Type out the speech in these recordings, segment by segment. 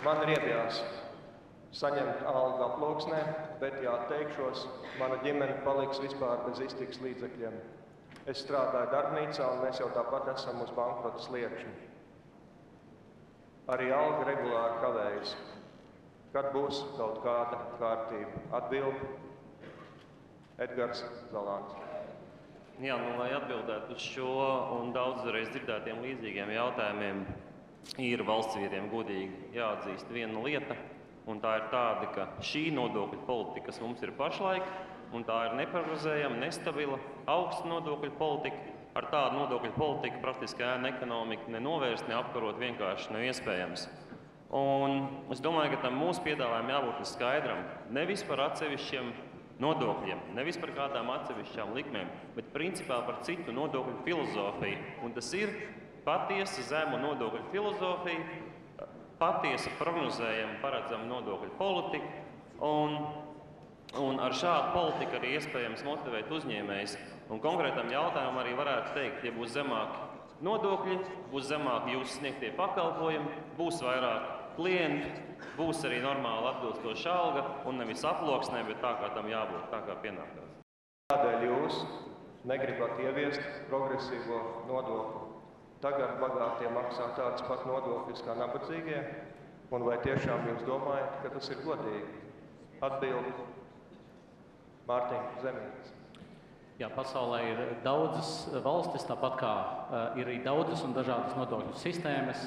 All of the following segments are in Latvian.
Man riebjās saņemt algu aploksnē, bet jāatteikšos, mana ģimene paliks vispār bez iztikas līdzekļiem. Es strādāju darbnīcā, un mēs jau tāpat esam uz bankrota sliekšņa. Arī alga regulāri kavējas. Kad būs kaut kāda kārtība? Atbild Edgars Zalāns. Jā, lai atbildētu uz šo un daudzreiz dzirdētiem līdzīgiem jautājumiem, ir valstsvietiem godīgi jāatzīst viena lieta, un tā ir tāda, ka šī nodokļu politika, kas mums ir pašlaik, un tā ir neparedzējama, nestabila, augsta nodokļu politika. Ar tādu nodokļu politiku praktiski ēna ekonomiku nenovērst, neapkarot vienkārši nav iespējams. Un es domāju, ka tam mūsu piedāvājumam jābūt skaidram. Nevis par atsevišķiem nodokļiem, nevis par kādām atsevišķām likmēm, bet principā par citu nodokļu filozofiju. Un tas ir patiesa zemu nodokļu filozofija, patiesa prognozējama, paredzama nodokļu politika, un ar šādu politiku arī iespējams motivēt uzņēmējus. Un konkrētam jautājumam arī varētu teikt, ja būs zemāki nodokļi, būs zemāki jūsu sniegtie pakalpojumi, būs vairāk klienti, būs arī normāli atbilstoša alga, un nevis aploksnē, bet tā, kā tam jābūt, tā kā pienākās. Kādēļ jūs negribat ieviest progresīvo nodokli? Tagad bagātie maksā tādas pat nodokļus kā nabadzīgie, un vai tiešām jūs domājat, ka tas ir godīgi? Atbildi Mārtiņš Zemītis. Jā, pasaulē ir daudzas valstis, tāpat kā ir arī daudzas un dažādas nodokļu sistēmas.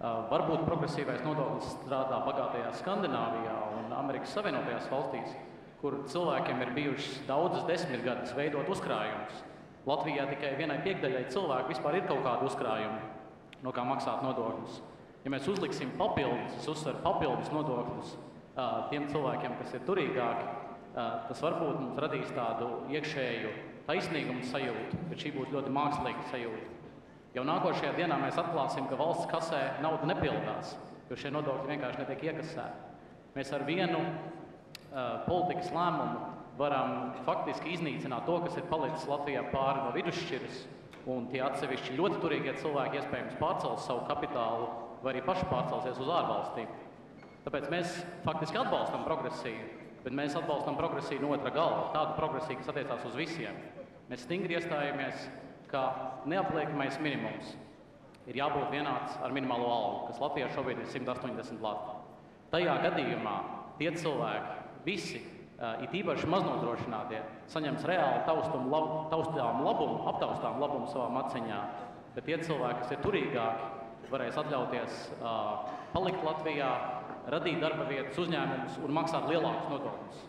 Varbūt progresīvais nodoklis strādā bagātajā Skandināvijā un Amerikas Savienotajās valstīs, kur cilvēkiem ir bijušas daudzas desmitgades veidot uzkrājumus. Latvijā tikai vienai piekdaļai cilvēku vispār ir kaut kādi uzkrājumi, no kā maksāt nodokļus. Ja mēs uzliksim papildus, es uzsveru papildus nodokļus tiem cilvēkiem, kas ir turīgāki, tas varbūt mums radīs tādu iekšēju taisnīgumu sajūtu, bet šī būs ļoti mākslīga sajūta. Jau nākošajā dienā mēs atklāsim, ka valsts kasē nauda nepildās, jo šie nodokļi vienkārši netiek iekasēti. Mēs ar vienu politikas lēmumu varam faktiski iznīcināt to, kas ir palicis Latvijā pāri no vidusšķiras, un tie atsevišķi ļoti turīgie cilvēki iespējams pārcels savu kapitālu vai arī paši pārcelsies uz ārvalstīm. Tāpēc mēs faktiski atbalstam progresiju, bet mēs atbalstam progresiju no otra gala, tādu progresiju, kas attiecās uz visiem. Mēs stingri iestājamies, ka neapliekamais minimums ir jābūt vienāds ar minimālo algu, kas Latvijā šobrīd ir 180 lati. Tajā gadījumā tie cilvēki, visi, it īpaši maznodrošinātie, saņems reāli taustām labumu savā maciņā, bet tie cilvēki, kas ir turīgāki, varēs atļauties palikt Latvijā, radīt darba vietas, uzņēmumus un maksāt lielākus nodokļus.